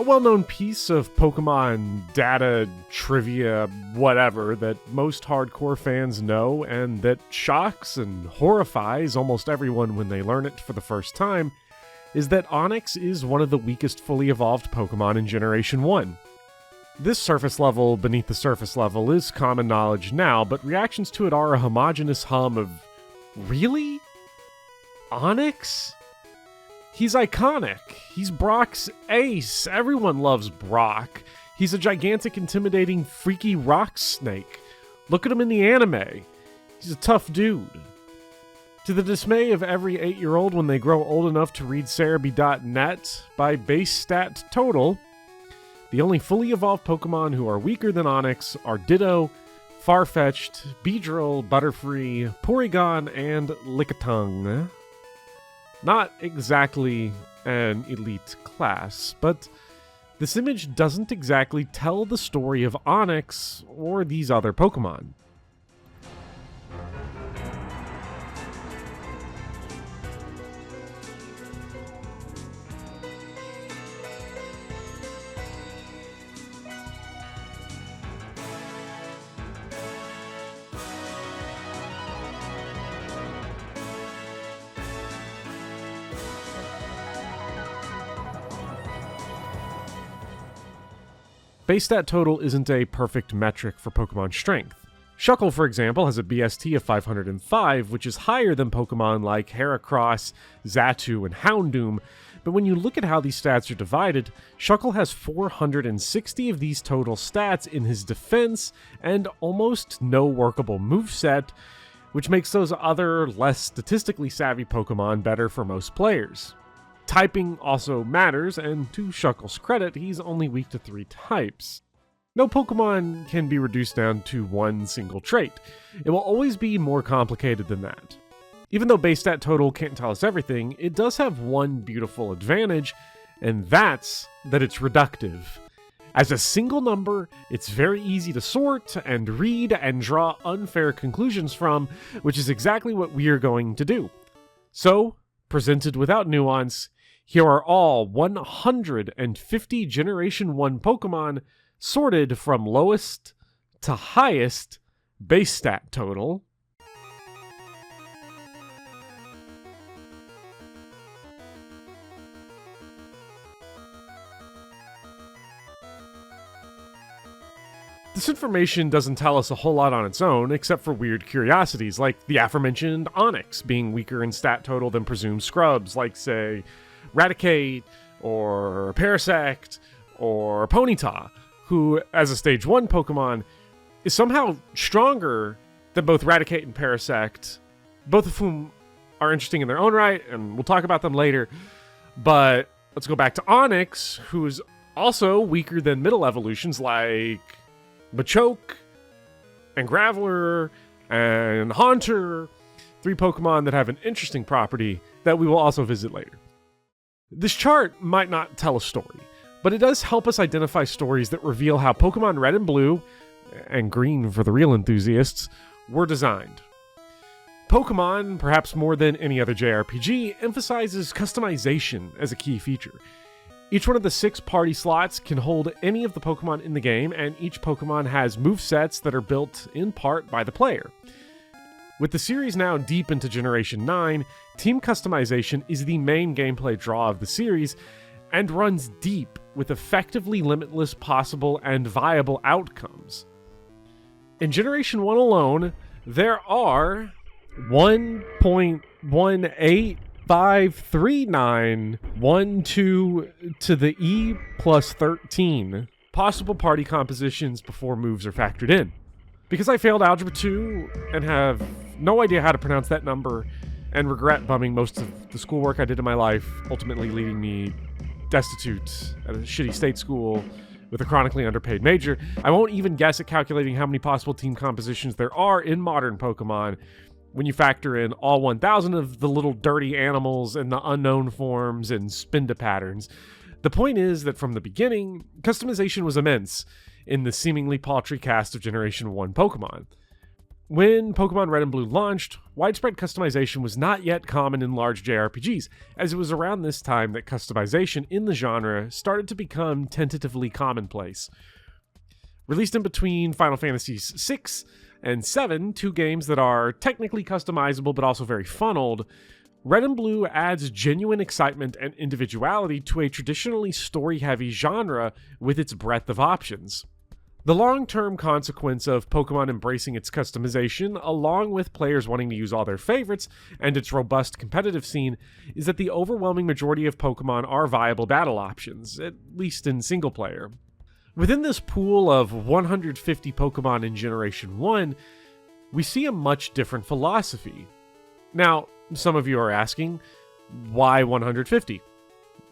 A well-known piece of Pokemon data, trivia, whatever, that most hardcore fans know and that shocks and horrifies almost everyone when they learn it for the first time is that Onix is one of the weakest fully evolved Pokemon in Generation 1. This surface level beneath the surface level is common knowledge now, but reactions to it are a homogeneous hum of, really? Onix? He's iconic. He's Brock's ace. Everyone loves Brock. He's a gigantic, intimidating, freaky rock snake. Look at him in the anime. He's a tough dude. To the dismay of every 8-year-old when they grow old enough to read Cerebi.net, by base stat total, the only fully evolved Pokemon who are weaker than Onix are Ditto, Farfetch'd, Beedrill, Butterfree, Porygon, and Lickitung. Not exactly an elite class, but this image doesn't exactly tell the story of Onix or these other Pokemon. Base stat total isn't a perfect metric for Pokemon strength. Shuckle, for example, has a BST of 505, which is higher than Pokemon like Heracross, Xatu, and Houndoom, but when you look at how these stats are divided, Shuckle has 460 of these total stats in his defense and almost no workable moveset, which makes those other, less statistically savvy Pokemon better for most players. Typing also matters, and to Shuckle's credit, he's only weak to 3 types. No Pokemon can be reduced down to one single trait. It will always be more complicated than that. Even though base stat total can't tell us everything, it does have one beautiful advantage, and that's that it's reductive. As a single number, it's very easy to sort and read and draw unfair conclusions from, which is exactly what we are going to do. So, presented without nuance, here are all 150 Generation 1 Pokemon sorted from lowest to highest base stat total. This information doesn't tell us a whole lot on its own, except for weird curiosities, like the aforementioned Onix being weaker in stat total than presumed scrubs, like, say, Raticate, or Parasect, or Ponyta, who, as a Stage 1 Pokemon, is somehow stronger than both Raticate and Parasect, both of whom are interesting in their own right, and we'll talk about them later. But let's go back to Onix, who's also weaker than middle evolutions like Machoke, and Graveler, and Haunter, 3 Pokemon that have an interesting property that we will also visit later. This chart might not tell a story, but it does help us identify stories that reveal how Pokemon Red and Blue, and Green for the real enthusiasts, were designed. Pokemon, perhaps more than any other JRPG, emphasizes customization as a key feature. Each one of the 6 party slots can hold any of the Pokemon in the game, and each Pokemon has movesets that are built in part by the player. With the series now deep into Generation 9, team customization is the main gameplay draw of the series, and runs deep with effectively limitless possible and viable outcomes. In Generation 1 alone, there are 1.1853912 to the E plus 13 possible party compositions before moves are factored in. Because I failed Algebra 2 and have no idea how to pronounce that number and regret bumming most of the schoolwork I did in my life, ultimately leaving me destitute at a shitty state school with a chronically underpaid major, I won't even guess at calculating how many possible team compositions there are in modern Pokemon when you factor in all 1,000 of the little dirty animals and the unknown forms and spinda patterns. The point is that from the beginning, customization was immense in the seemingly paltry cast of Generation 1 Pokemon. When Pokemon Red and Blue launched, widespread customization was not yet common in large JRPGs, as it was around this time that customization in the genre started to become tentatively commonplace. Released in between Final Fantasies VI and VII, two games that are technically customizable but also very funneled, Red and Blue adds genuine excitement and individuality to a traditionally story-heavy genre with its breadth of options. The long-term consequence of Pokemon embracing its customization, along with players wanting to use all their favorites and its robust competitive scene, is that the overwhelming majority of Pokemon are viable battle options, at least in single-player. Within this pool of 150 Pokemon in Generation 1, we see a much different philosophy. Now, some of you are asking, why 150?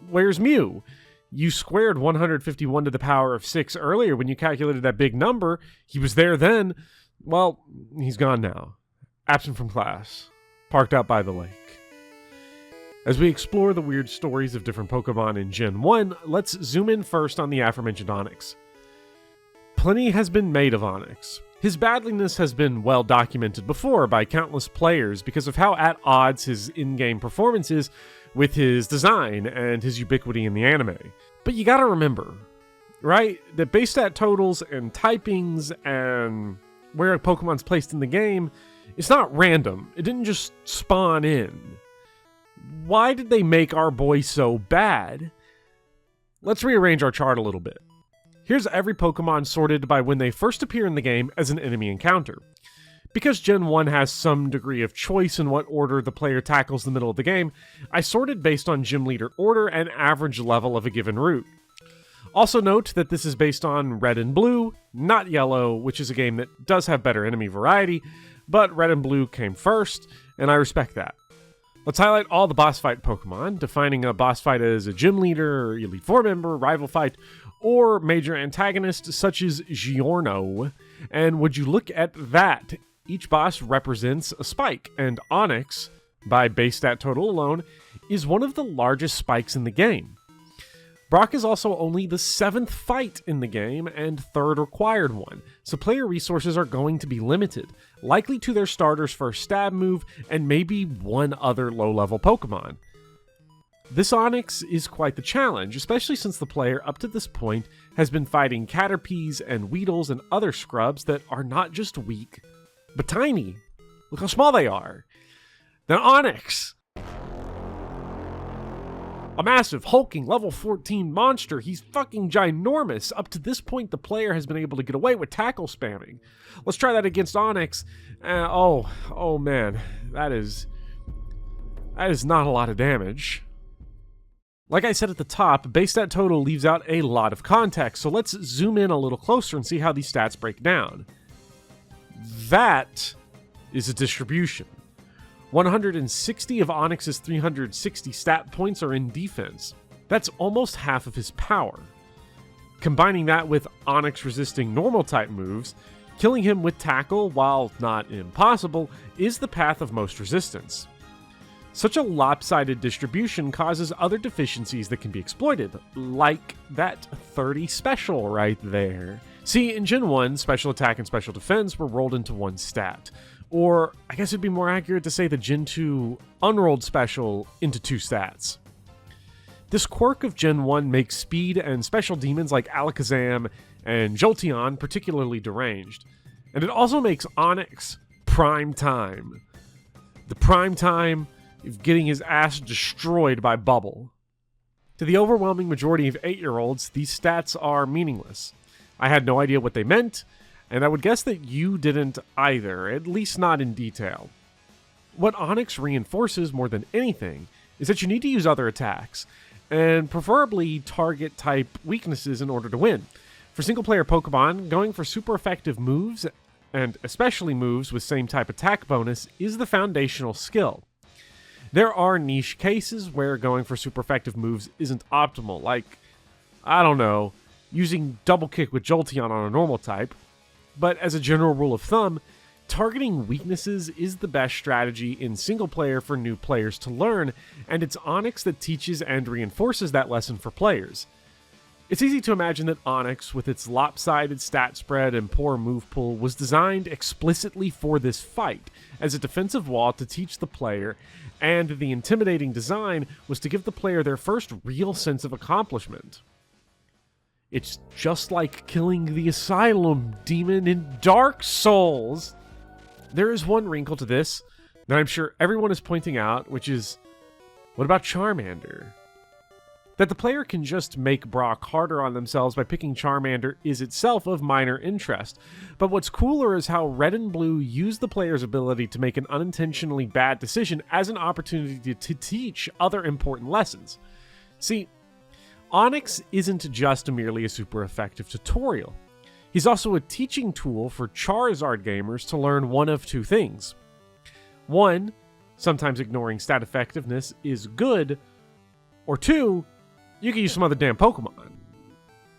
Where's Mew? You squared 151 to the power of 6 earlier when you calculated that big number. He was there then. Well, he's gone now. Absent from class. Parked out by the lake. As we explore the weird stories of different Pokemon in Gen 1, let's zoom in first on the aforementioned Onix. Plenty has been made of Onix. His badliness has been well documented before by countless players because of how at odds his in-game performance is with his design and his ubiquity in the anime. But you gotta remember, right, that base stat totals and typings and where a Pokemon's placed in the game, it's not random. It didn't just spawn in. Why did they make our boy so bad? Let's rearrange our chart a little bit. Here's every Pokemon sorted by when they first appear in the game as an enemy encounter. Because Gen 1 has some degree of choice in what order the player tackles the middle of the game, I sorted based on gym leader order and average level of a given route. Also note that this is based on Red and Blue, not Yellow, which is a game that does have better enemy variety, but Red and Blue came first, and I respect that. Let's highlight all the boss fight Pokemon, defining a boss fight as a gym leader, Elite Four member, rival fight, or major antagonist such as Giorno. And would you look at that? Each boss represents a spike, and Onix, by base stat total alone, is one of the largest spikes in the game. Brock is also only the 7th fight in the game and 3rd required one, so player resources are going to be limited, likely to their starter's first stab move and maybe one other low-level Pokemon. This Onix is quite the challenge, especially since the player up to this point has been fighting Caterpies and Weedles and other scrubs that are not just weak, but tiny. Look how small they are. Then Onix, a massive, hulking, level 14 monster. He's fucking ginormous. Up to this point, the player has been able to get away with tackle spamming. Let's try that against Onix. Oh man, that is not a lot of damage. Like I said at the top, base stat total leaves out a lot of context, so let's zoom in a little closer and see how these stats break down. That is a distribution. 160 of Onix's 360 stat points are in defense. That's almost half of his power. Combining that with Onix resisting normal type moves, killing him with tackle, while not impossible, is the path of most resistance. Such a lopsided distribution causes other deficiencies that can be exploited, like that 30 special right there. See, in Gen 1, special attack and special defense were rolled into one stat. Or, I guess it'd be more accurate to say the Gen 2 unrolled special into 2 stats. This quirk of Gen 1 makes speed and special demons like Alakazam and Jolteon particularly deranged. And it also makes Onix prime time. The prime time of getting his ass destroyed by Bubble. To the overwhelming majority of 8-year-olds, these stats are meaningless. I had no idea what they meant, and I would guess that you didn't either, at least not in detail. What Onix reinforces more than anything is that you need to use other attacks, and preferably target type weaknesses in order to win. For single-player Pokemon, going for super effective moves, and especially moves with same type attack bonus, is the foundational skill. There are niche cases where going for super effective moves isn't optimal, like, I don't know, using double kick with Jolteon on a normal type, but as a general rule of thumb, targeting weaknesses is the best strategy in single player for new players to learn, and it's Onix that teaches and reinforces that lesson for players. It's easy to imagine that Onix, with its lopsided stat spread and poor move pool, was designed explicitly for this fight, as a defensive wall to teach the player, and the intimidating design was to give the player their first real sense of accomplishment. It's just like killing the Asylum demon in Dark Souls. There is one wrinkle to this that I'm sure everyone is pointing out, which is, what about Charmander? That the player can just make Brock harder on themselves by picking Charmander is itself of minor interest, but what's cooler is how Red and Blue use the player's ability to make an unintentionally bad decision as an opportunity to teach other important lessons. See, Onix isn't just merely a super effective tutorial. He's also a teaching tool for Charizard gamers to learn one of two things. One, sometimes ignoring stat effectiveness is good, or two, you can use some other damn Pokemon.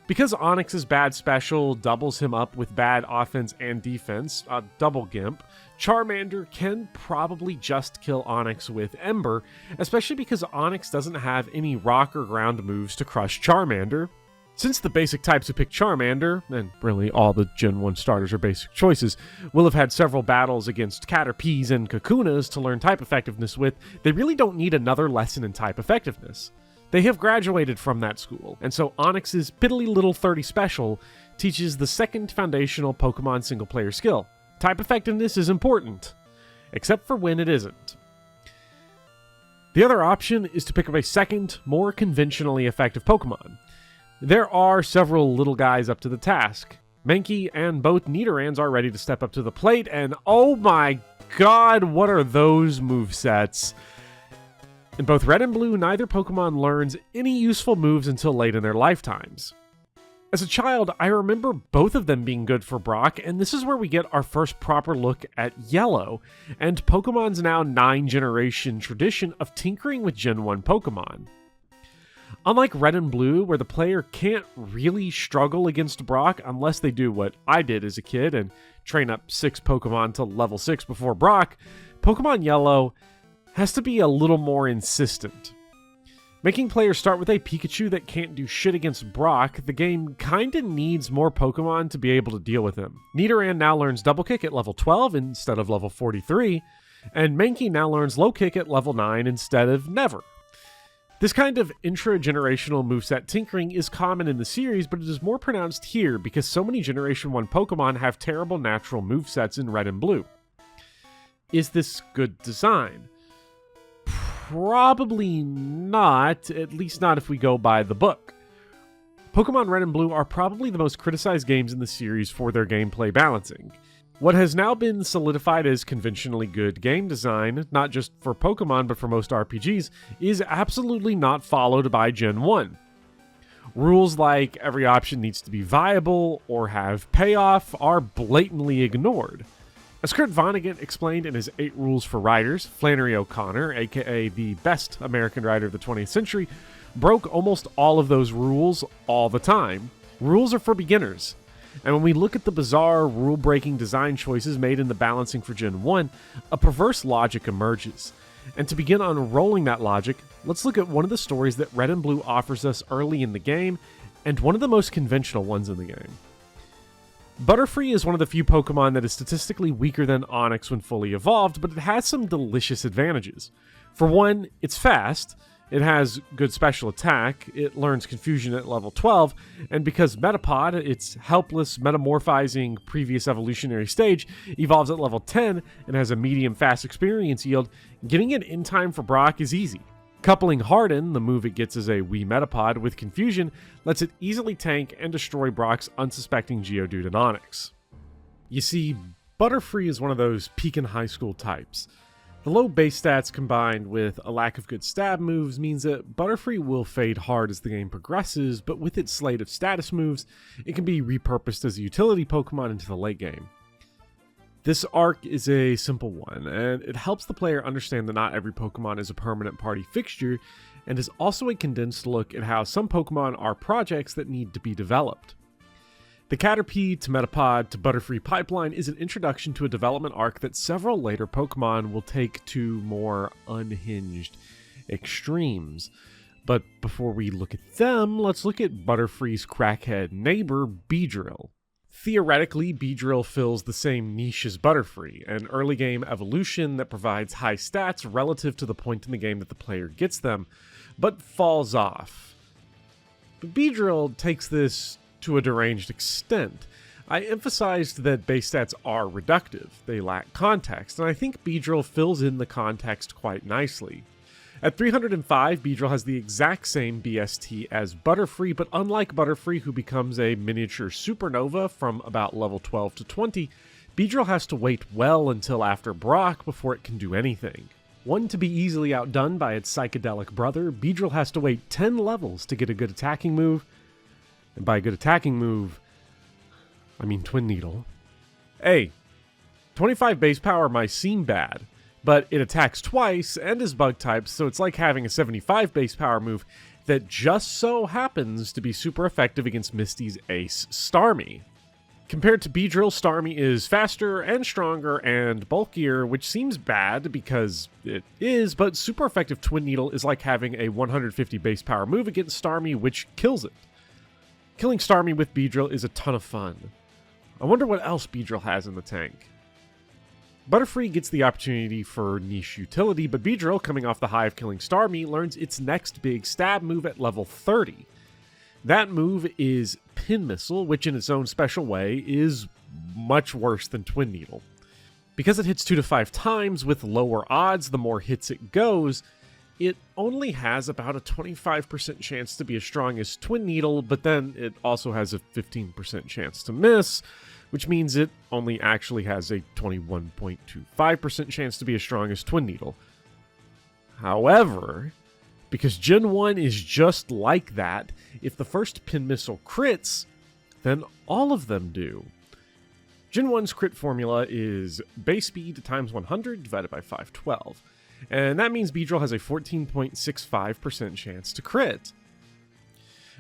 Because Onix's bad special doubles him up with bad offense and defense, double Gimp, Charmander can probably just kill Onix with Ember, especially because Onix doesn't have any rock or ground moves to crush Charmander. Since the basic types who pick Charmander, and really all the Gen 1 starters are basic choices, will have had several battles against Caterpies and Kakunas to learn type effectiveness with, they really don't need another lesson in type effectiveness. They have graduated from that school, and so Onix's piddly little 30 special teaches the second foundational Pokemon single-player skill. Type effectiveness is important, except for when it isn't. The other option is to pick up a second, more conventionally effective Pokemon. There are several little guys up to the task. Mankey and both Nidorans are ready to step up to the plate, and oh my god, what are those movesets? In both Red and Blue, neither Pokemon learns any useful moves until late in their lifetimes. As a child, I remember both of them being good for Brock, and this is where we get our first proper look at Yellow, and Pokemon's now 9-generation tradition of tinkering with Gen 1 Pokemon. Unlike Red and Blue, where the player can't really struggle against Brock unless they do what I did as a kid and train up 6 Pokemon to level 6 before Brock, Pokemon Yellow has to be a little more insistent. Making players start with a Pikachu that can't do shit against Brock, the game kinda needs more Pokemon to be able to deal with him. Nidoran now learns Double Kick at level 12 instead of level 43, and Mankey now learns Low Kick at level 9 instead of never. This kind of intra-generational moveset tinkering is common in the series, but it is more pronounced here because so many Generation 1 Pokemon have terrible natural movesets in Red and Blue. Is this good design? Probably not, at least not if we go by the book. Pokemon Red and Blue are probably the most criticized games in the series for their gameplay balancing. What has now been solidified as conventionally good game design, not just for Pokemon but for most RPGs, is absolutely not followed by Gen 1. Rules like every option needs to be viable or have payoff are blatantly ignored. As Kurt Vonnegut explained in his 8 Rules for Writers, Flannery O'Connor, aka the best American writer of the 20th century, broke almost all of those rules all the time. Rules are for beginners. And when we look at the bizarre rule-breaking design choices made in the balancing for Gen 1, a perverse logic emerges. And to begin unrolling that logic, let's look at one of the stories that Red and Blue offers us early in the game, and one of the most conventional ones in the game. Butterfree is one of the few Pokemon that is statistically weaker than Onix when fully evolved, but it has some delicious advantages. For one, it's fast, it has good special attack, it learns Confusion at level 12, and because Metapod, its helpless, metamorphizing previous evolutionary stage, evolves at level 10 and has a medium fast experience yield, getting it in time for Brock is easy. Coupling Harden, the move it gets as a Wii Metapod, with Confusion lets it easily tank and destroy Brock's unsuspecting Geodude and Onix. You see, Butterfree is one of those peak in high school types. The low base stats combined with a lack of good stab moves means that Butterfree will fade hard as the game progresses, but with its slate of status moves, it can be repurposed as a utility Pokemon into the late game. This arc is a simple one, and it helps the player understand that not every Pokemon is a permanent party fixture, and is also a condensed look at how some Pokemon are projects that need to be developed. The Caterpie to Metapod to Butterfree pipeline is an introduction to a development arc that several later Pokemon will take to more unhinged extremes. But before we look at them, let's look at Butterfree's crackhead neighbor, Beedrill. Theoretically, Beedrill fills the same niche as Butterfree, an early game evolution that provides high stats relative to the point in the game that the player gets them, but falls off. But Beedrill takes this to a deranged extent. I emphasized that base stats are reductive, they lack context, and I think Beedrill fills in the context quite nicely. At 305, Beedrill has the exact same BST as Butterfree, but unlike Butterfree, who becomes a miniature supernova from about level 12 to 20, Beedrill has to wait well until after Brock before it can do anything. One to be easily outdone by its psychedelic brother, Beedrill has to wait 10 levels to get a good attacking move, and by a good attacking move, I mean Twin Needle. Hey, 25 base power might seem bad, but it attacks twice and is bug typed, so it's like having a 75 base power move that just so happens to be super effective against Misty's ace, Starmie. Compared to Beedrill, Starmie is faster and stronger and bulkier, which seems bad because it is, but super effective Twin Needle is like having a 150 base power move against Starmie, which kills it. Killing Starmie with Beedrill is a ton of fun. I wonder what else Beedrill has in the tank. Butterfree gets the opportunity for niche utility, but Beedrill, coming off the high of killing Starmie, learns its next big stab move at level 30. That move is Pin Missile, which in its own special way is much worse than Twin Needle. Because it hits 2 to 5 times with lower odds the more hits it goes, it only has about a 25% chance to be as strong as Twin Needle, but then it also has a 15% chance to miss, which means it only actually has a 21.25% chance to be as strong as Twin Needle. However, because Gen 1 is just like that, if the first Pin Missile crits, then all of them do. Gen 1's crit formula is base speed times 100 divided by 512. And that means Beedrill has a 14.65% chance to crit.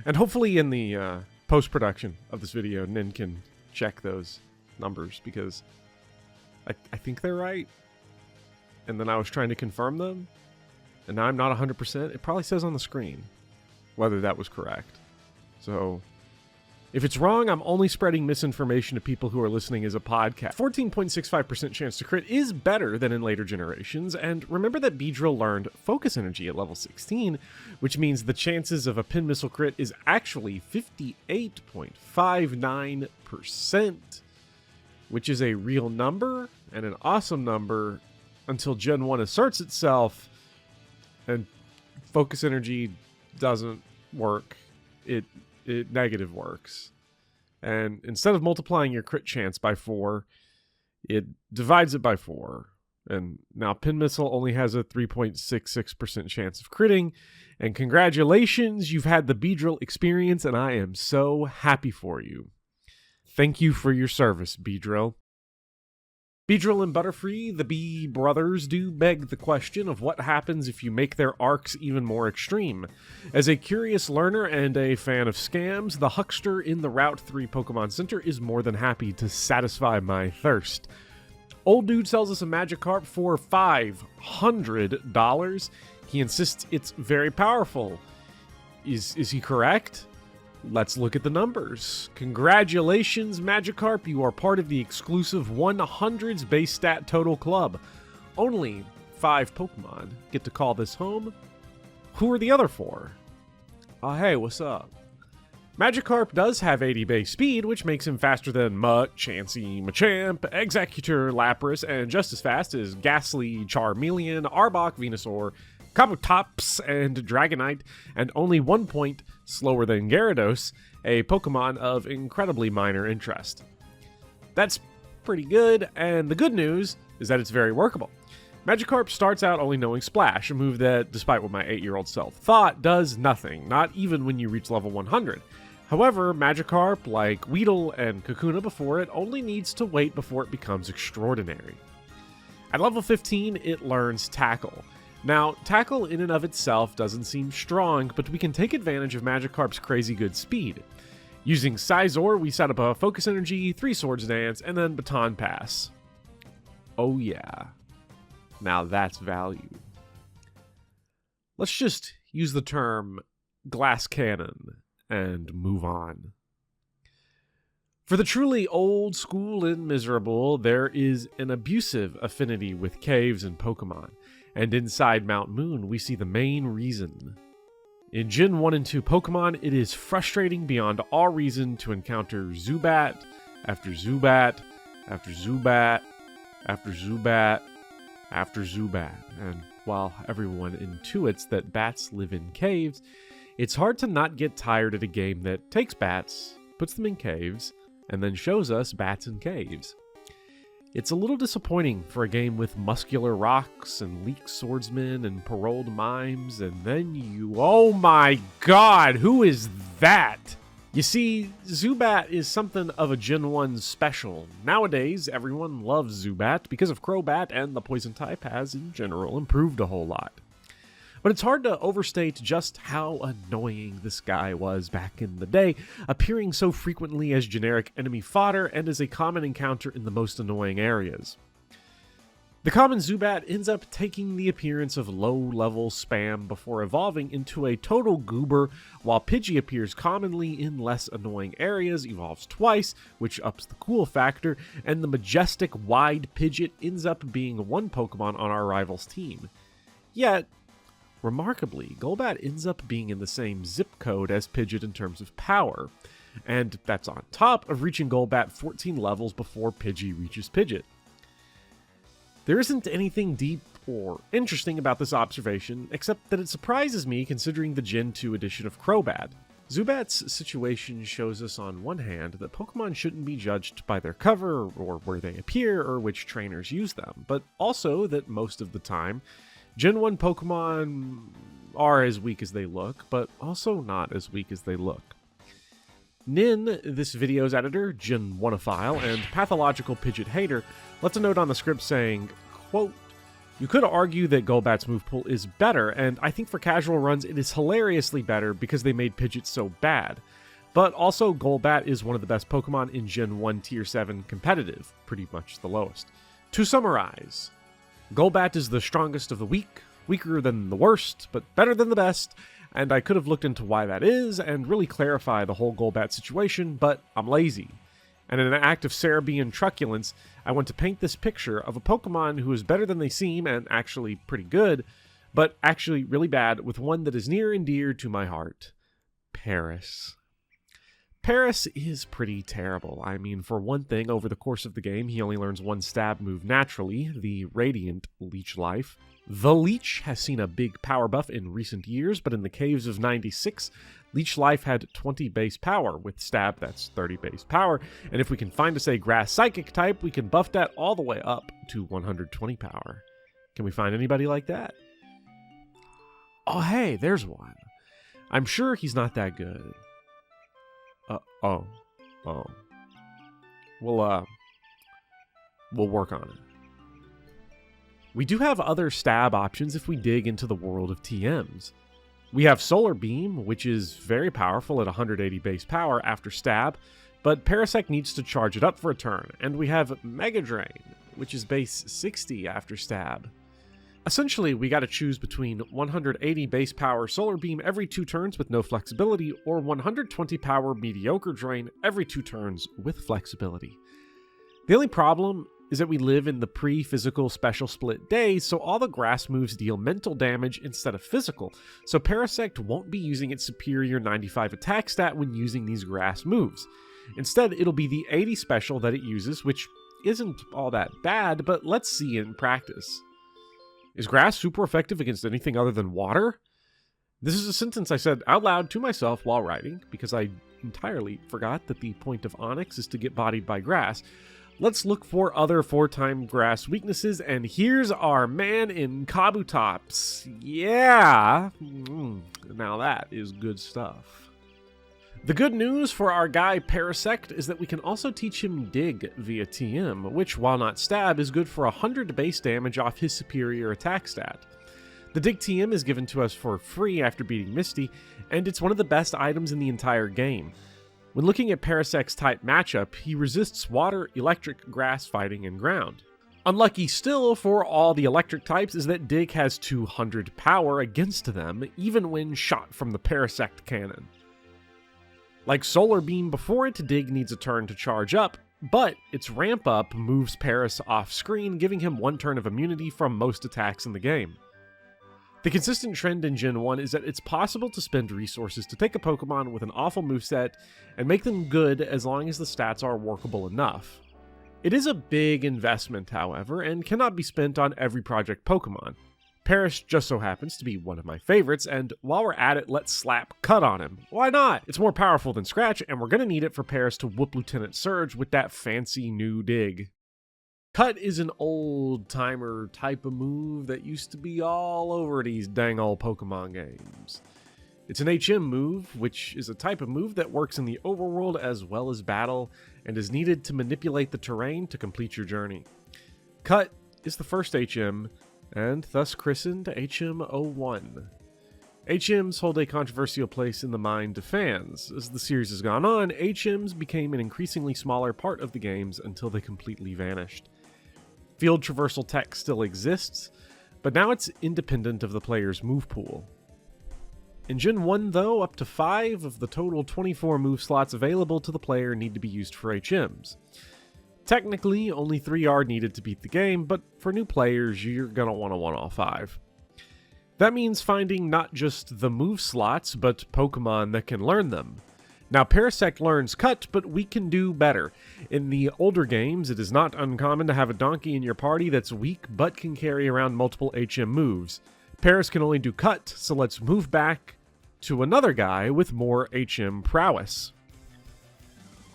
And hopefully in the post-production of this video, Nin can check those numbers, because I think they're right. And then I was trying to confirm them, and now I'm not 100%. It probably says on the screen whether that was correct. So if it's wrong, I'm only spreading misinformation to people who are listening as a podcast. 14.65% chance to crit is better than in later generations, and remember that Beedrill learned Focus Energy at level 16, which means the chances of a Pin Missile crit is actually 58.59%, which is a real number and an awesome number until Gen 1 asserts itself and Focus Energy doesn't work. It negative works. And instead of multiplying your crit chance by 4, it divides it by 4. And now Pin Missile only has a 3.66% chance of critting. And congratulations, you've had the Beedrill experience, and I am so happy for you. Thank you for your service, Beedrill. Beedrill and Butterfree, the Bee brothers, do beg the question of what happens if you make their arcs even more extreme. As a curious learner and a fan of scams, the huckster in the Route 3 Pokemon Center is more than happy to satisfy my thirst. Old Dude sells us a Magikarp for $500. He insists it's very powerful. Is he correct? Let's look at the numbers. Congratulations, Magikarp, you are part of the exclusive 100s base stat total club. Only 5 Pokemon get to call this home. Who are the other 4? Hey, what's up? Magikarp does have 80 base speed, which makes him faster than Mutt, Chansey, Machamp, Executor, Lapras, and just as fast as Ghastly, Charmeleon, Arbok, Venusaur, Kabutops, and Dragonite, and only 1 point slower than Gyarados, a Pokemon of incredibly minor interest. That's pretty good, and the good news is that it's very workable. Magikarp starts out only knowing Splash, a move that, despite what my 8-year-old self thought, does nothing, not even when you reach level 100. However, Magikarp, like Weedle and Kakuna before it, only needs to wait before it becomes extraordinary. At level 15, it learns Tackle. Now, Tackle in and of itself doesn't seem strong, but we can take advantage of Magikarp's crazy good speed. Using Scyther, we set up a Focus Energy, 3 Swords Dance, and then Baton Pass. Oh yeah. Now that's value. Let's just use the term glass cannon, and move on. For the truly old school and miserable, there is an abusive affinity with caves and Pokemon, and inside Mount Moon we see the main reason. In Gen 1 and 2 Pokemon, it is frustrating beyond all reason to encounter Zubat after Zubat after Zubat after Zubat after Zubat, and while everyone intuits that bats live in caves, it's hard to not get tired at a game that takes bats, puts them in caves, and then shows us bats in caves. It's a little disappointing for a game with muscular rocks and leek swordsmen and paroled mimes, and then oh my god, who is that? You see, Zubat is something of a Gen 1 special. Nowadays, everyone loves Zubat because of Crobat, and the poison type has, in general, improved a whole lot. But it's hard to overstate just how annoying this guy was back in the day, appearing so frequently as generic enemy fodder and as a common encounter in the most annoying areas. The common Zubat ends up taking the appearance of low-level spam before evolving into a total goober, while Pidgey appears commonly in less annoying areas, evolves twice, which ups the cool factor, and the majestic wide Pidgeot ends up being one Pokemon on our rival's team. Yet, remarkably, Golbat ends up being in the same zip code as Pidgeot in terms of power, and that's on top of reaching Golbat 14 levels before Pidgey reaches Pidgeot. There isn't anything deep or interesting about this observation, except that it surprises me considering the Gen 2 edition of Crobat. Zubat's situation shows us on one hand that Pokemon shouldn't be judged by their cover, or where they appear, or which trainers use them, but also that most of the time, Gen 1 Pokemon are as weak as they look, but also not as weak as they look. Nin, this video's editor, Gen 1ophile, and pathological Pidgeot hater, left a note on the script saying, quote, "You could argue that Golbat's move pool is better, and I think for casual runs it is hilariously better because they made Pidgeot so bad. But also Golbat is one of the best Pokemon in Gen 1 Tier 7 competitive, pretty much the lowest. To summarize, Golbat is the strongest of the weak, weaker than the worst, but better than the best, and I could have looked into why that is and really clarify the whole Golbat situation, but I'm lazy. And in an act of Cerebian truculence, I want to paint this picture of a Pokemon who is better than they seem and actually pretty good, but actually really bad with one that is near and dear to my heart. Paras. Paras is pretty terrible. I mean, for one thing, over the course of the game, he only learns one stab move naturally, the Radiant Leech Life. The Leech has seen a big power buff in recent years, but in the caves of 96, Leech Life had 20 base power. With Stab, that's 30 base power, and if we can find us a Grass Psychic type, we can buff that all the way up to 120 power. Can we find anybody like that? Oh hey, there's one. I'm sure he's not that good. Oh. We'll work on it. We do have other stab options if we dig into the world of TMs. We have Solar Beam, which is very powerful at 180 base power after stab, but Parasect needs to charge it up for a turn, and we have Mega Drain, which is base 60 after stab. Essentially, we gotta choose between 180 base power Solar Beam every 2 turns with no flexibility, or 120 power Mediocre Drain every 2 turns with flexibility. The only problem is that we live in the pre-physical special split days, so all the grass moves deal mental damage instead of physical, so Parasect won't be using its superior 95 attack stat when using these grass moves. Instead, it'll be the 80 special that it uses, which isn't all that bad, but let's see in practice. Is grass super effective against anything other than water? This is a sentence I said out loud to myself while writing, because I entirely forgot that the point of Onix is to get bodied by grass. Let's look for other 4-time grass weaknesses, and here's our man in Kabutops. Yeah! Now that is good stuff. The good news for our guy Parasect is that we can also teach him Dig via TM, which, while not stab, is good for 100 base damage off his superior attack stat. The Dig TM is given to us for free after beating Misty, and it's one of the best items in the entire game. When looking at Parasect's type matchup, he resists water, electric, grass, fighting, and ground. Unlucky still for all the electric types is that Dig has 200 power against them, even when shot from the Parasect cannon. Like Solar Beam before it, Dig needs a turn to charge up, but its ramp up moves Paras off screen, giving him 1 turn of immunity from most attacks in the game. The consistent trend in Gen 1 is that it's possible to spend resources to take a Pokemon with an awful moveset and make them good as long as the stats are workable enough. It is a big investment, however, and cannot be spent on every project Pokemon. Paras just so happens to be one of my favorites, and while we're at it, let's slap Cut on him. Why not? It's more powerful than Scratch, and we're gonna need it for Paras to whoop Lieutenant Surge with that fancy new dig. Cut is an old-timer type of move that used to be all over these dang old Pokemon games. It's an HM move, which is a type of move that works in the overworld as well as battle, and is needed to manipulate the terrain to complete your journey. Cut is the first HM, and thus christened HM01. HMs hold a controversial place in the mind of fans. As the series has gone on, HMs became an increasingly smaller part of the games until they completely vanished. Field traversal tech still exists, but now it's independent of the player's move pool. In Gen 1 though, up to 5 of the total 24 move slots available to the player need to be used for HMs. Technically, only 3 are needed to beat the game, but for new players, you're gonna want to want all 5. That means finding not just the move slots, but Pokemon that can learn them. Now, Parasect learns Cut, but we can do better. In the older games, it is not uncommon to have a donkey in your party that's weak, but can carry around multiple HM moves. Paras can only do Cut, so let's move back to another guy with more HM prowess.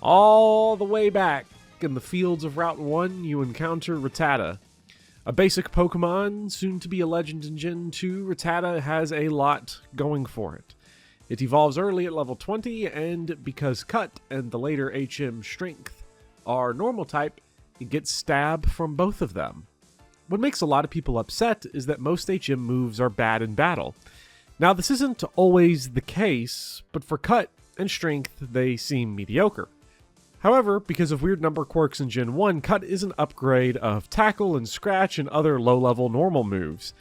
All the way back in the fields of Route 1, you encounter Rattata. A basic Pokemon, soon to be a legend in Gen 2, Rattata has a lot going for it. It evolves early at level 20, and because Cut and the later HM Strength are normal type, it gets Stab from both of them. What makes a lot of people upset is that most HM moves are bad in battle. Now, this isn't always the case, but for Cut and Strength, they seem mediocre. However, because of weird number quirks in Gen 1, Cut is an upgrade of Tackle and Scratch and other low-level normal moves.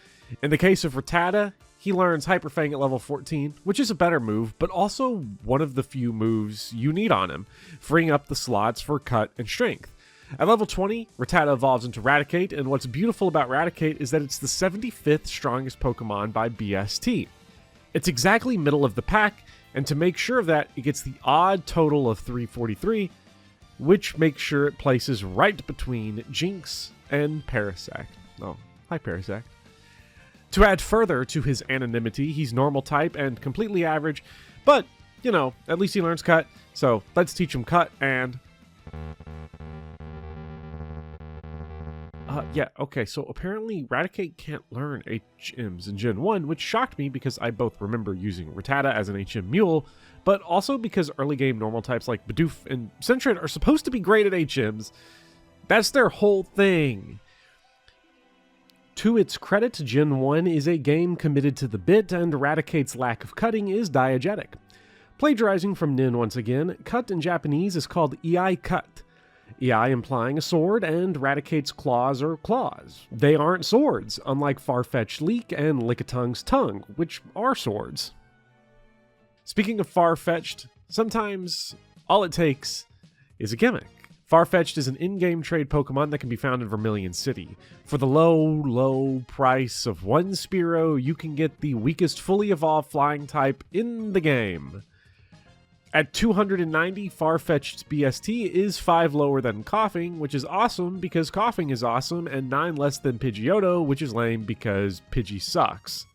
In the case of Rattata, he learns Hyper Fang at level 14, which is a better move, but also one of the few moves you need on him, freeing up the slots for Cut and Strength. At level 20, Rattata evolves into Raticate, and what's beautiful about Raticate is that it's the 75th strongest Pokemon by BST. It's exactly middle of the pack, and to make sure of that, it gets the odd total of 343, which makes sure it places right between Jinx and Parasect. Oh, hi Parasect. To add further to his anonymity, he's normal type and completely average, but, you know, at least he learns Cut, so let's teach him Cut and... Yeah, okay, so apparently Raticate can't learn HMs in Gen 1, which shocked me because I both remember using Rattata as an HM mule, but also because early game normal types like Bidoof and Sentret are supposed to be great at HMs. That's their whole thing. To its credit, Gen 1 is a game committed to the bit, and Raticate's lack of cutting is diegetic. Plagiarizing from Nin once again, cut in Japanese is called Iai cut. Iai implying a sword, and Raticate's claws are claws. They aren't swords, unlike Farfetch'd Leek and Lickitung's tongue, which are swords. Speaking of Farfetch'd, sometimes all it takes is a gimmick. Farfetch'd is an in-game trade Pokemon that can be found in Vermilion City. For the low price of 1 Spearow, you can get the weakest fully evolved flying type in the game. At 290, Farfetch'd's BST is 5 lower than Coughing, which is awesome because Coughing is awesome, and 9 less than Pidgeotto, which is lame because Pidgey sucks.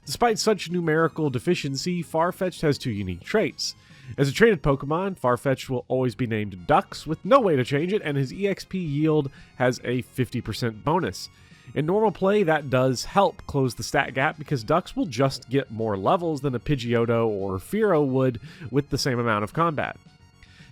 Despite such numerical deficiency, Farfetch'd has 2 unique traits. As a traded Pokemon, Farfetch'd will always be named Dux, with no way to change it, and his EXP yield has a 50% bonus. In normal play, that does help close the stat gap because Dux will just get more levels than a Pidgeotto or Fearow would with the same amount of combat.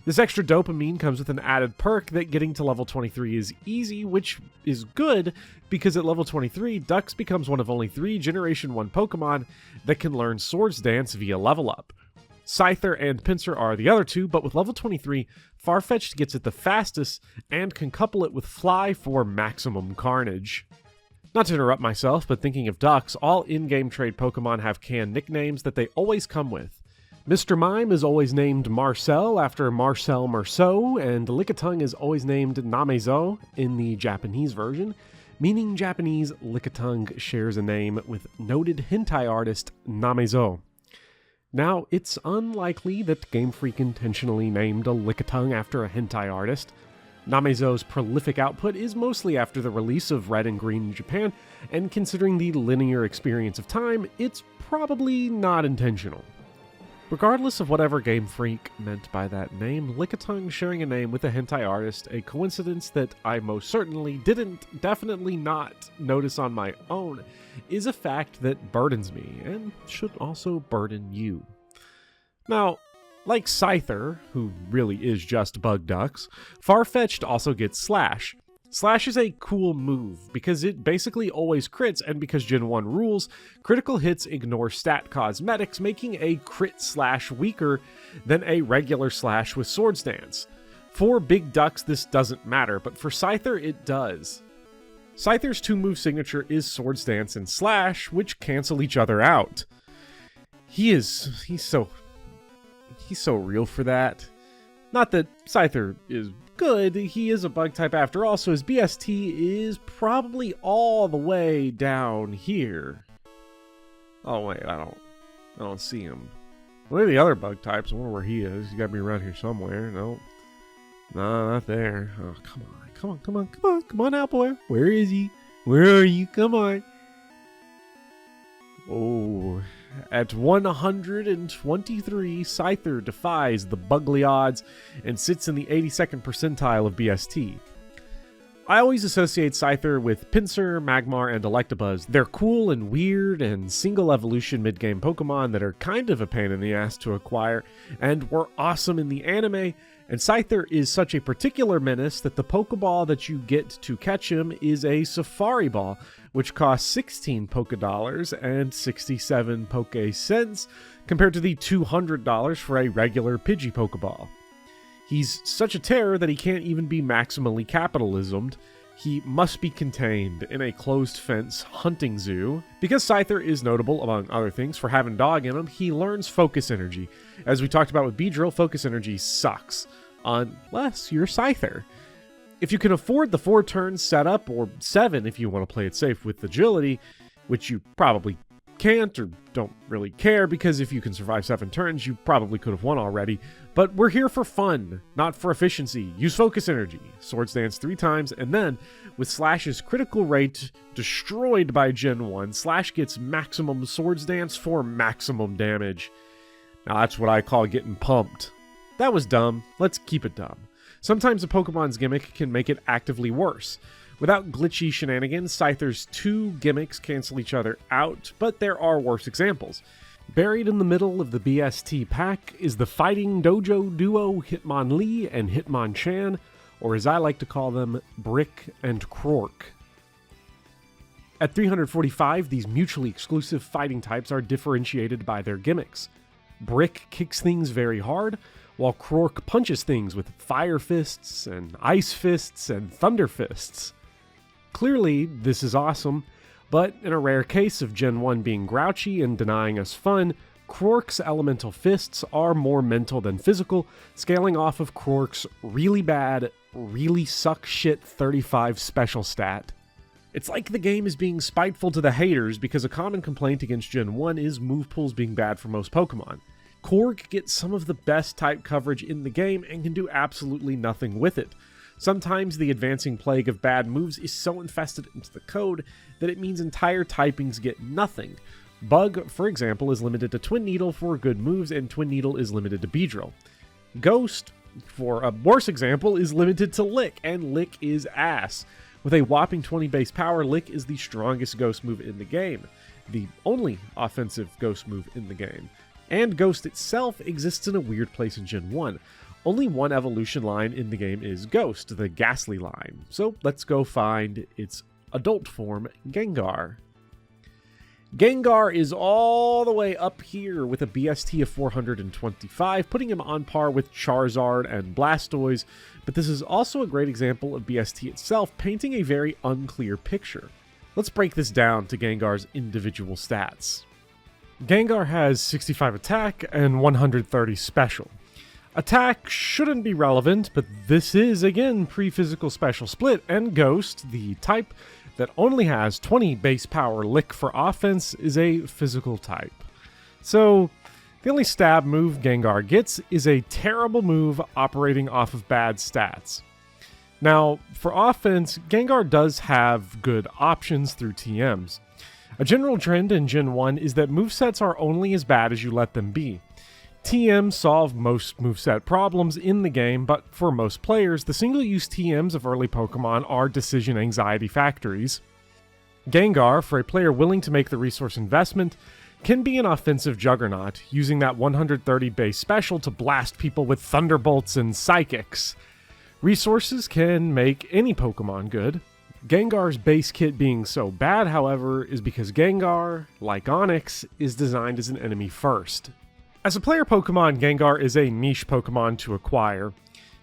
This extra dopamine comes with an added perk that getting to level 23 is easy, which is good because at level 23, Dux becomes one of only 3 Generation 1 Pokemon that can learn Swords Dance via level up. Scyther and Pinsir are the other two, but with level 23, Farfetch'd gets it the fastest and can couple it with Fly for maximum carnage. Not to interrupt myself, but thinking of ducks, all in-game trade Pokemon have canned nicknames that they always come with. Mr. Mime is always named Marcel after Marcel Marceau, and Lickitung is always named Namezo in the Japanese version, meaning Japanese Lickitung shares a name with noted hentai artist Namezo. Now, it's unlikely that Game Freak intentionally named a Lickitung after a hentai artist. Namezo's prolific output is mostly after the release of Red and Green in Japan, and considering the linear experience of time, it's probably not intentional. Regardless of whatever Game Freak meant by that name, Lickitung sharing a name with a hentai artist, a coincidence that I most certainly definitely not notice on my own, is a fact that burdens me, and should also burden you. Now, like Scyther, who really is just Bug Ducks, Farfetch'd also gets Slash. Slash is a cool move, because it basically always crits, and because Gen 1 rules, critical hits ignore stat cosmetics, making a crit Slash weaker than a regular Slash with Swords Dance. For Big Ducks, this doesn't matter, but for Scyther, it does. Scyther's 2-move signature is Swords Dance and Slash, which cancel each other out. He's so real for that. Not that Scyther is good, he is a bug type after all, so his BST is probably all the way down here. Oh wait, I don't see him. What are the other bug types? I wonder where he is. He's gotta be around here somewhere. No, not there. Oh, come on out, boy. Where is he? Where are you? Come on. Oh, at 123, Scyther defies the bugly odds and sits in the 82nd percentile of BST. I always associate Scyther with Pinsir, Magmar, and Electabuzz. They're cool and weird and single evolution mid-game Pokemon that are kind of a pain in the ass to acquire and were awesome in the anime, and Scyther is such a particular menace that the Pokeball that you get to catch him is a Safari Ball, which costs 16 Pokedollars and 67 Poke Cents, compared to the $200 for a regular Pidgey Pokeball. He's such a terror that he can't even be maximally capitalismed. He must be contained in a closed-fence hunting zoo. Because Scyther is notable, among other things, for having dog in him, he learns Focus Energy. As we talked about with Beedrill, Focus Energy sucks, unless you're Scyther. If you can afford the 4 turns setup, or 7 if you want to play it safe with Agility, which you probably can't or don't really care, because if you can survive 7 turns, you probably could have won already. But we're here for fun, not for efficiency. Use Focus Energy, Swords Dance 3 times, and then, with Slash's critical rate destroyed by Gen 1, Slash gets maximum Swords Dance for maximum damage. Now that's what I call getting pumped. That was dumb. Let's keep it dumb. Sometimes a Pokemon's gimmick can make it actively worse. Without glitchy shenanigans, Scyther's 2 gimmicks cancel each other out, but there are worse examples. Buried in the middle of the BST pack is the fighting Dojo duo Hitmonlee and Hitmonchan, or as I like to call them, Brick and Quirk. At 345, these mutually exclusive fighting types are differentiated by their gimmicks. Brick kicks things very hard, while Quirk punches things with fire fists and ice fists and thunder fists. Clearly, this is awesome, but in a rare case of Gen 1 being grouchy and denying us fun, Quirk's elemental fists are more mental than physical, scaling off of Quirk's really bad, really suck shit 35 special stat. It's like the game is being spiteful to the haters because a common complaint against Gen 1 is move pools being bad for most Pokemon. Quirk gets some of the best type coverage in the game and can do absolutely nothing with it. Sometimes the advancing plague of bad moves is so infested into the code that it means entire typings get nothing. Bug, for example, is limited to Twin Needle for good moves, and Twin Needle is limited to Beedrill. Ghost, for a worse example, is limited to Lick, and Lick is ass. With a whopping 20 base power, Lick is the strongest Ghost move in the game, the only offensive Ghost move in the game. And Ghost itself exists in a weird place in Gen 1. Only one evolution line in the game is Ghost, the Ghastly line. So let's go find its adult form, Gengar. Gengar is all the way up here with a BST of 425, putting him on par with Charizard and Blastoise, but this is also a great example of BST itself painting a very unclear picture. Let's break this down to Gengar's individual stats. Gengar has 65 attack and 130 special. Attack shouldn't be relevant, but this is, again, pre-physical special split, and Ghost, the type that only has 20 base power lick for offense, is a physical type. So, the only stab move Gengar gets is a terrible move operating off of bad stats. Now, for offense, Gengar does have good options through TMs. A general trend in Gen 1 is that movesets are only as bad as you let them be. TMs solve most moveset problems in the game, but for most players, the single-use TMs of early Pokemon are decision anxiety factories. Gengar, for a player willing to make the resource investment, can be an offensive juggernaut, using that 130 base special to blast people with Thunderbolts and Psychics. Resources can make any Pokemon good. Gengar's base kit being so bad, however, is because Gengar, like Onix, is designed as an enemy first. As a player Pokemon, Gengar is a niche Pokemon to acquire.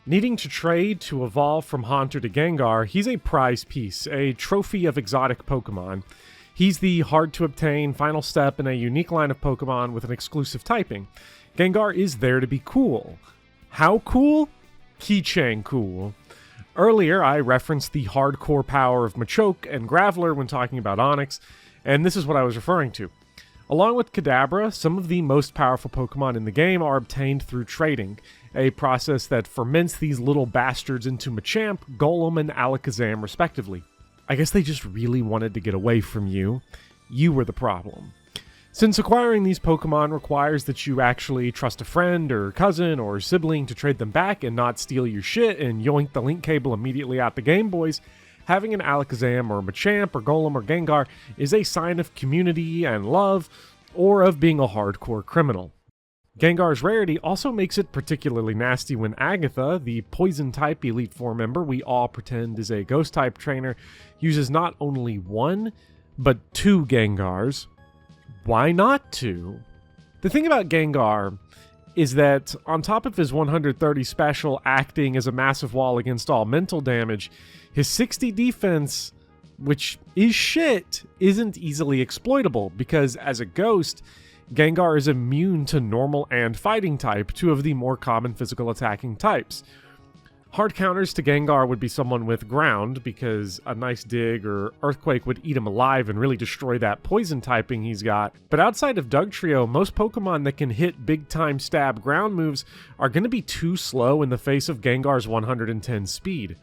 Needing to trade to evolve from Haunter to Gengar, he's a prize piece, a trophy of exotic Pokemon. He's the hard-to-obtain final step in a unique line of Pokemon with an exclusive typing. Gengar is there to be cool. How cool? Keychain cool. Earlier, I referenced the hardcore power of Machoke and Graveler when talking about Onix, and this is what I was referring to. Along with Kadabra, some of the most powerful Pokemon in the game are obtained through trading, a process that ferments these little bastards into Machamp, Golem, and Alakazam respectively. I guess they just really wanted to get away from you. You were the problem. Since acquiring these Pokemon requires that you actually trust a friend or cousin or sibling to trade them back and not steal your shit and yoink the link cable immediately out the Game Boys, having an Alakazam or Machamp or Golem or Gengar is a sign of community and love, or of being a hardcore criminal. Gengar's rarity also makes it particularly nasty when Agatha, the Poison-type Elite Four member we all pretend is a Ghost-type trainer, uses not only one, but two Gengars. Why not two? The thing about Gengar is that, on top of his 130 special acting as a massive wall against all mental damage, his 60 defense, which is shit, isn't easily exploitable, because as a ghost, Gengar is immune to normal and fighting type, two of the more common physical attacking types. Hard counters to Gengar would be someone with ground, because a nice dig or earthquake would eat him alive and really destroy that poison typing he's got. But outside of Dugtrio, most Pokemon that can hit big time stab ground moves are going to be too slow in the face of Gengar's 110 speed.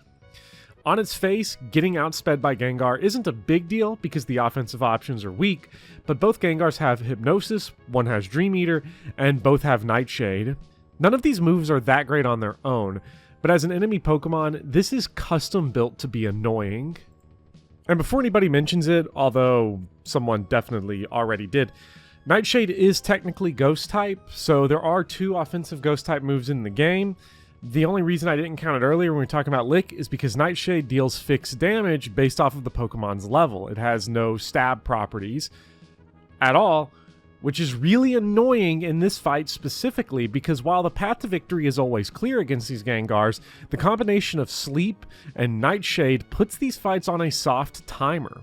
On its face, getting outsped by Gengar isn't a big deal because the offensive options are weak, but both Gengars have Hypnosis, one has Dream Eater, and both have Nightshade. None of these moves are that great on their own, but as an enemy Pokemon, this is custom built to be annoying. And before anybody mentions it, although someone definitely already did, Nightshade is technically Ghost type, so there are two offensive Ghost type moves in the game. The only reason I didn't count it earlier when we were talking about Lick is because Nightshade deals fixed damage based off of the Pokemon's level. It has no stab properties at all, which is really annoying in this fight specifically because while the path to victory is always clear against these Gengars, the combination of Sleep and Nightshade puts these fights on a soft timer.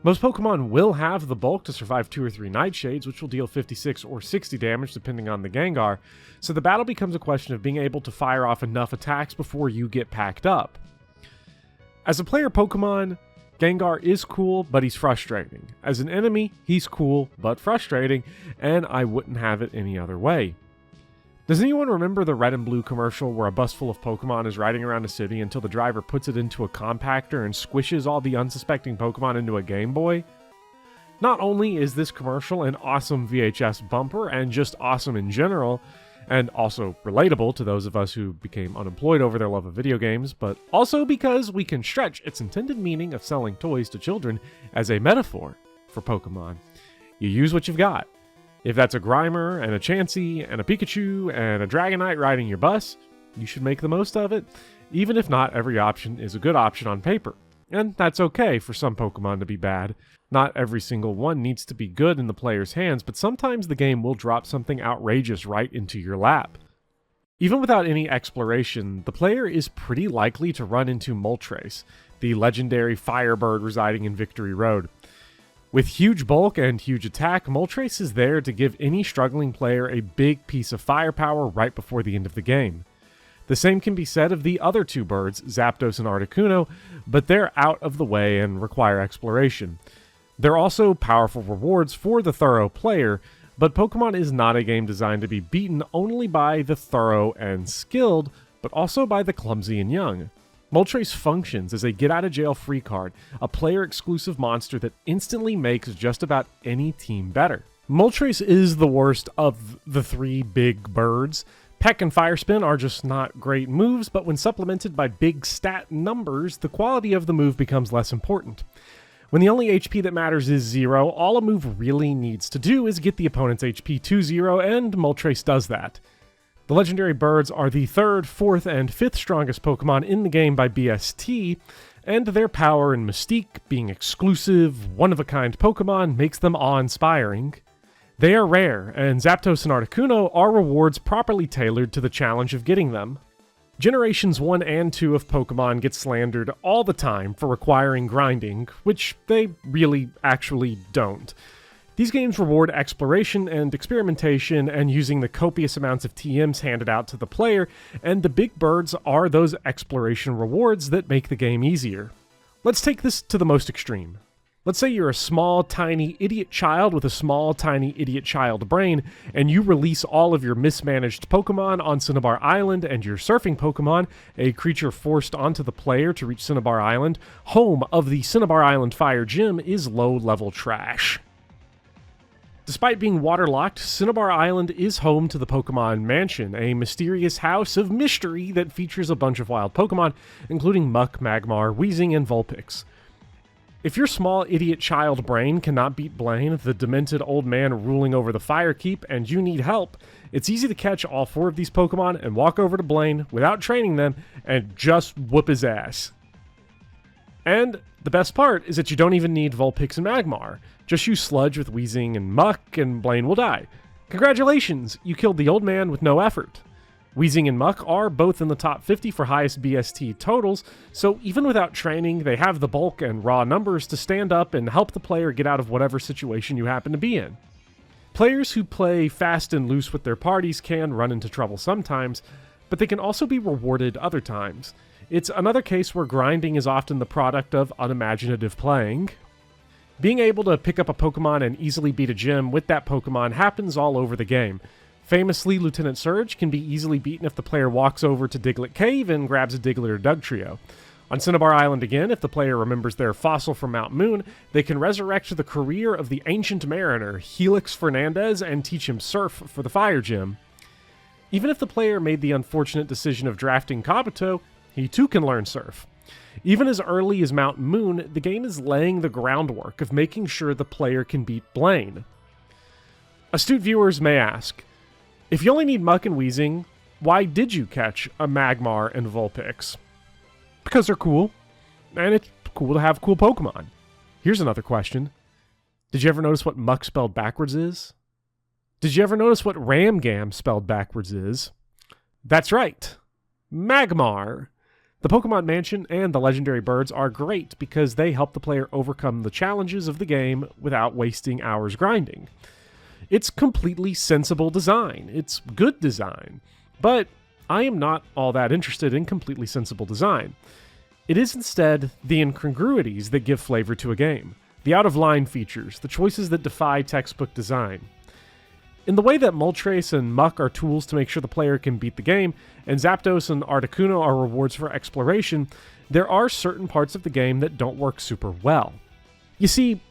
Most Pokemon will have the bulk to survive 2 or 3 Nightshades, which will deal 56 or 60 damage depending on the Gengar, so the battle becomes a question of being able to fire off enough attacks before you get packed up. As a player Pokemon, Gengar is cool, but he's frustrating. As an enemy, he's cool, but frustrating, and I wouldn't have it any other way. Does anyone remember the red and blue commercial where a bus full of Pokemon is riding around a city until the driver puts it into a compactor and squishes all the unsuspecting Pokemon into a Game Boy? Not only is this commercial an awesome VHS bumper and just awesome in general, and also relatable to those of us who became unemployed over their love of video games, but also because we can stretch its intended meaning of selling toys to children as a metaphor for Pokemon. You use what you've got. If that's a Grimer and a Chansey and a Pikachu and a Dragonite riding your bus, you should make the most of it, even if not every option is a good option on paper. And that's okay for some Pokemon to be bad. Not every single one needs to be good in the player's hands, but sometimes the game will drop something outrageous right into your lap. Even without any exploration, the player is pretty likely to run into Moltres, the legendary Firebird residing in Victory Road. With huge bulk and huge attack, Moltres is there to give any struggling player a big piece of firepower right before the end of the game. The same can be said of the other two birds, Zapdos and Articuno, but they're out of the way and require exploration. They're also powerful rewards for the thorough player, but Pokemon is not a game designed to be beaten only by the thorough and skilled, but also by the clumsy and young. Moltres functions as a get-out-of-jail-free card, a player-exclusive monster that instantly makes just about any team better. Moltres is the worst of the three big birds. Peck and Fire Spin are just not great moves, but when supplemented by big stat numbers, the quality of the move becomes less important. When the only HP that matters is 0, all a move really needs to do is get the opponent's HP to 0, and Moltres does that. The legendary birds are the 3rd, 4th, and 5th strongest Pokemon in the game by BST, and their power and mystique, being exclusive, one-of-a-kind Pokemon, makes them awe-inspiring. They are rare, and Zapdos and Articuno are rewards properly tailored to the challenge of getting them. Generations 1 and 2 of Pokemon get slandered all the time for requiring grinding, which they really actually don't. These games reward exploration and experimentation and using the copious amounts of TMs handed out to the player, and the big birds are those exploration rewards that make the game easier. Let's take this to the most extreme. Let's say you're a small, tiny idiot child with a small, tiny idiot child brain, and you release all of your mismanaged Pokemon on Cinnabar Island, and your surfing Pokemon, a creature forced onto the player to reach Cinnabar Island, home of the Cinnabar Island Fire Gym, is low-level trash. Despite being waterlocked, Cinnabar Island is home to the Pokemon Mansion, a mysterious house of mystery that features a bunch of wild Pokemon, including Muck, Magmar, Weezing, and Vulpix. If your small idiot child brain cannot beat Blaine, the demented old man ruling over the Fire Keep, and you need help, it's easy to catch all 4 of these Pokemon and walk over to Blaine without training them and just whoop his ass. And the best part is that you don't even need Vulpix and Magmar. Just use Sludge with Weezing and Muck and Blaine will die. Congratulations, you killed the old man with no effort. Weezing and Muck are both in the top 50 for highest BST totals, so even without training, they have the bulk and raw numbers to stand up and help the player get out of whatever situation you happen to be in. Players who play fast and loose with their parties can run into trouble sometimes, but they can also be rewarded other times. It's another case where grinding is often the product of unimaginative playing. Being able to pick up a Pokemon and easily beat a gym with that Pokemon happens all over the game. Famously, Lieutenant Surge can be easily beaten if the player walks over to Diglett Cave and grabs a Diglett or Dugtrio. On Cinnabar Island again, if the player remembers their fossil from Mount Moon, they can resurrect the career of the ancient mariner, Helix Fernandez, and teach him Surf for the Fire Gym. Even if the player made the unfortunate decision of drafting Kabuto, he too can learn Surf. Even as early as Mount Moon, the game is laying the groundwork of making sure the player can beat Blaine. Astute viewers may ask, if you only need Muck and Weezing, why did you catch a Magmar and Vulpix? Because they're cool, and it's cool to have cool Pokemon. Here's another question. Did you ever notice what Muck spelled backwards is? Did you ever notice what Ramgam spelled backwards is? That's right, Magmar. The Pokemon Mansion and the legendary birds are great because they help the player overcome the challenges of the game without wasting hours grinding. It's completely sensible design. It's good design. But I am not all that interested in completely sensible design. It is instead the incongruities that give flavor to a game. The out-of-line features, the choices that defy textbook design. In the way that Moltres and Muck are tools to make sure the player can beat the game, and Zapdos and Articuno are rewards for exploration, there are certain parts of the game that don't work super well. You see,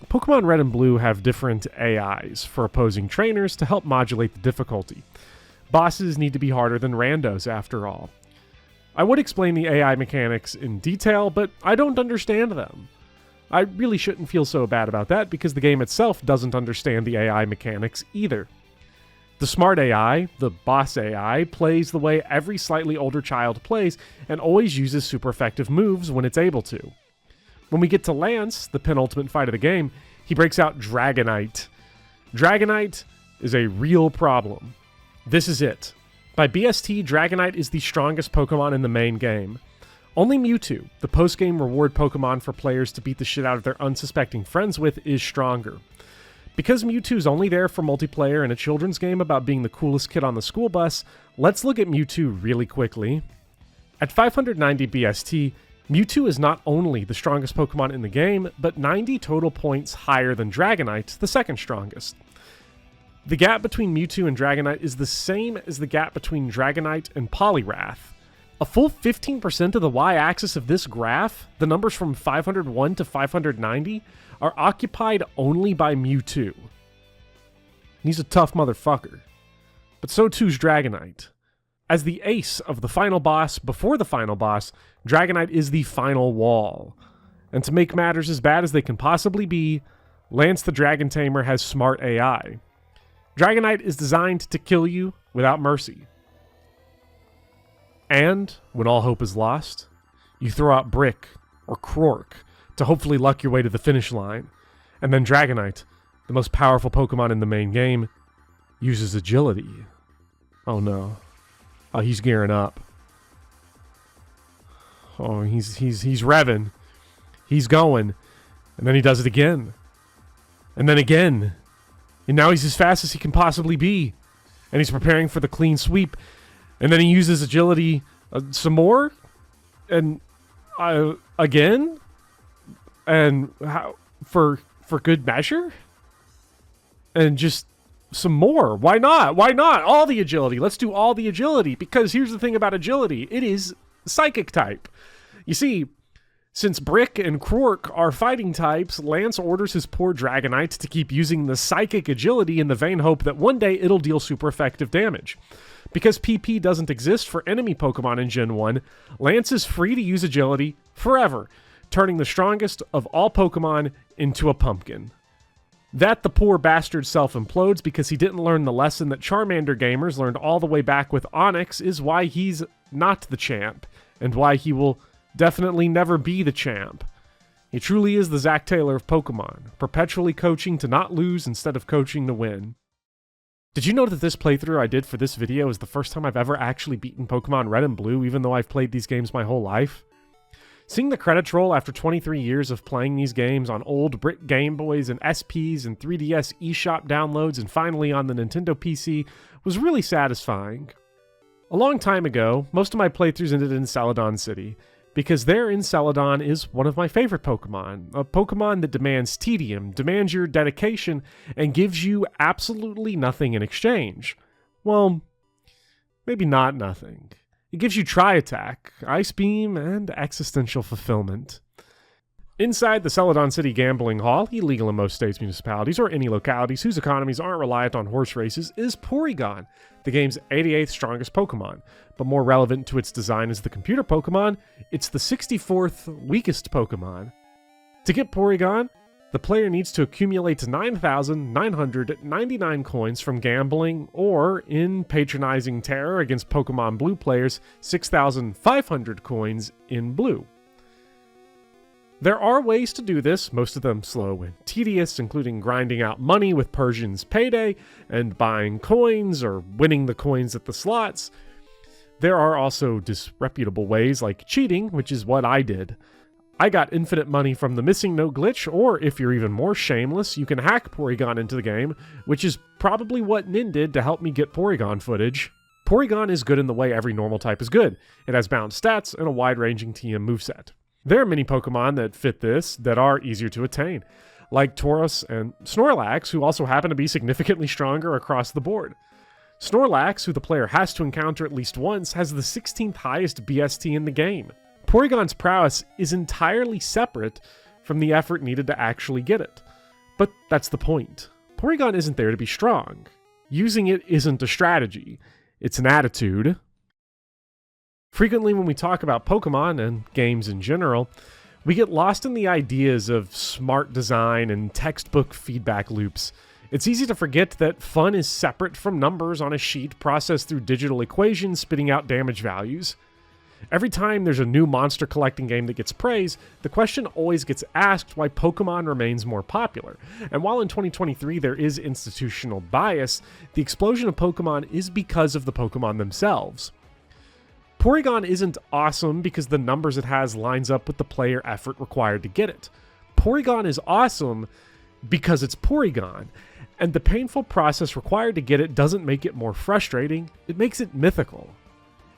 Pokemon Red and Blue have different AIs for opposing trainers to help modulate the difficulty. Bosses need to be harder than randos, after all. I would explain the AI mechanics in detail, but I don't understand them. I really shouldn't feel so bad about that because the game itself doesn't understand the AI mechanics either. The smart AI, the boss AI, plays the way every slightly older child plays and always uses super effective moves when it's able to. When we get to Lance, the penultimate fight of the game, he breaks out Dragonite. Dragonite is a real problem. This is it. By BST, Dragonite is the strongest Pokemon in the main game. Only Mewtwo, the post-game reward Pokemon for players to beat the shit out of their unsuspecting friends with, is stronger. Because Mewtwo's only there for multiplayer in a children's game about being the coolest kid on the school bus, let's look at Mewtwo really quickly. At 590 BST, Mewtwo is not only the strongest Pokemon in the game, but 90 total points higher than Dragonite, the second strongest. The gap between Mewtwo and Dragonite is the same as the gap between Dragonite and Poliwrath. A full 15% of the y-axis of this graph, the numbers from 501 to 590, are occupied only by Mewtwo. He's a tough motherfucker. But so too's Dragonite. As the ace of the final boss before the final boss, Dragonite is the final wall. And to make matters as bad as they can possibly be, Lance the Dragon Tamer has smart AI. Dragonite is designed to kill you without mercy. And, when all hope is lost, you throw out Brick or Quirk to hopefully luck your way to the finish line. And then Dragonite, the most powerful Pokemon in the main game, uses agility. Oh no. Oh, he's gearing up. Oh, he's revving. He's going. And then he does it again. And then again. And now he's as fast as he can possibly be. And he's preparing for the clean sweep. And then he uses agility some more. And again. And how for good measure. And just some more. Why not? Why not? All the agility. Let's do all the agility. Because here's the thing about agility. It is psychic type. You see, since Brick and Quirk are fighting types, Lance orders his poor Dragonite to keep using the psychic agility in the vain hope that one day it'll deal super effective damage. Because PP doesn't exist for enemy Pokemon in Gen 1, Lance is free to use agility forever, turning the strongest of all Pokemon into a pumpkin. That the poor bastard self-implodes because he didn't learn the lesson that Charmander gamers learned all the way back with Onix is why he's not the champ, and why he will definitely never be the champ. He truly is the Zach Taylor of Pokemon, perpetually coaching to not lose instead of coaching to win. Did you know that this playthrough I did for this video is the first time I've ever actually beaten Pokemon Red and Blue, even though I've played these games my whole life? Seeing the credits roll after 23 years of playing these games on old brick Game Boys and SPs and 3DS eShop downloads and finally on the Nintendo PC was really satisfying. A long time ago, most of my playthroughs ended in Celadon City, because there in Celadon is one of my favorite Pokemon, a Pokemon that demands tedium, demands your dedication, and gives you absolutely nothing in exchange. Well, maybe not nothing. It gives you Tri-Attack, Ice Beam, and existential fulfillment. Inside the Celadon City Gambling Hall, illegal in most states, municipalities, or any localities whose economies aren't reliant on horse races, is Porygon, the game's 88th strongest Pokemon. But more relevant to its design as the computer Pokemon, it's the 64th weakest Pokemon. To get Porygon, the player needs to accumulate 9,999 coins from gambling, or, in patronizing terror against Pokemon Blue players, 6,500 coins in Blue. There are ways to do this, most of them slow and tedious, including grinding out money with Persian's Payday, and buying coins, or winning the coins at the slots. There are also disreputable ways like cheating, which is what I did. I got infinite money from the Missing No glitch, or if you're even more shameless, you can hack Porygon into the game, which is probably what Nin did to help me get Porygon footage. Porygon is good in the way every normal type is good. It has balanced stats and a wide-ranging TM moveset. There are many Pokemon that fit this that are easier to attain, like Tauros and Snorlax, who also happen to be significantly stronger across the board. Snorlax, who the player has to encounter at least once, has the 16th highest BST in the game. Porygon's prowess is entirely separate from the effort needed to actually get it. But that's the point. Porygon isn't there to be strong. Using it isn't a strategy. It's an attitude. Frequently when we talk about Pokemon and games in general, we get lost in the ideas of smart design and textbook feedback loops. It's easy to forget that fun is separate from numbers on a sheet processed through digital equations spitting out damage values. Every time there's a new monster collecting game that gets praise, the question always gets asked why Pokemon remains more popular. And while in 2023 there is institutional bias, the explosion of Pokemon is because of the Pokemon themselves. Porygon isn't awesome because the numbers it has lines up with the player effort required to get it. Porygon is awesome because it's Porygon, and the painful process required to get it doesn't make it more frustrating, it makes it mythical.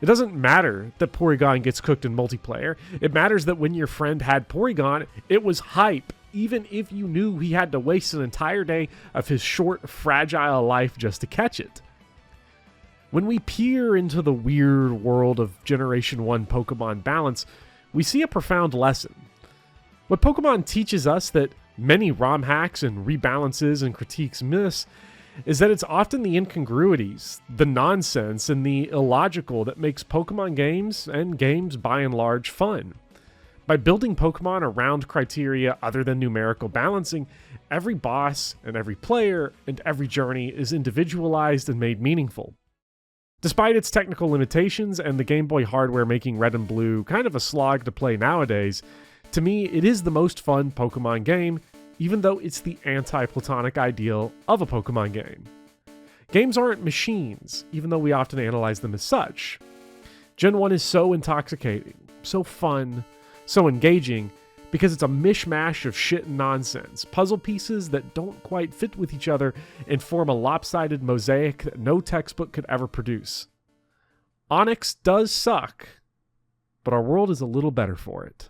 It doesn't matter that Porygon gets cooked in multiplayer. It matters that when your friend had Porygon, it was hype, even if you knew he had to waste an entire day of his short, fragile life just to catch it. When we peer into the weird world of Generation 1 Pokemon balance, we see a profound lesson. What Pokemon teaches us that many ROM hacks and rebalances and critiques miss is that it's often the incongruities, the nonsense, and the illogical that makes Pokemon games, and games by and large, fun. By building Pokemon around criteria other than numerical balancing, every boss and every player and every journey is individualized and made meaningful. Despite its technical limitations and the Game Boy hardware making Red and Blue kind of a slog to play nowadays, to me it is the most fun Pokemon game, even though it's the anti-platonic ideal of a Pokemon game. Games aren't machines, even though we often analyze them as such. Gen 1 is so intoxicating, so fun, so engaging, because it's a mishmash of shit and nonsense, puzzle pieces that don't quite fit with each other and form a lopsided mosaic that no textbook could ever produce. Onix does suck, but our world is a little better for it.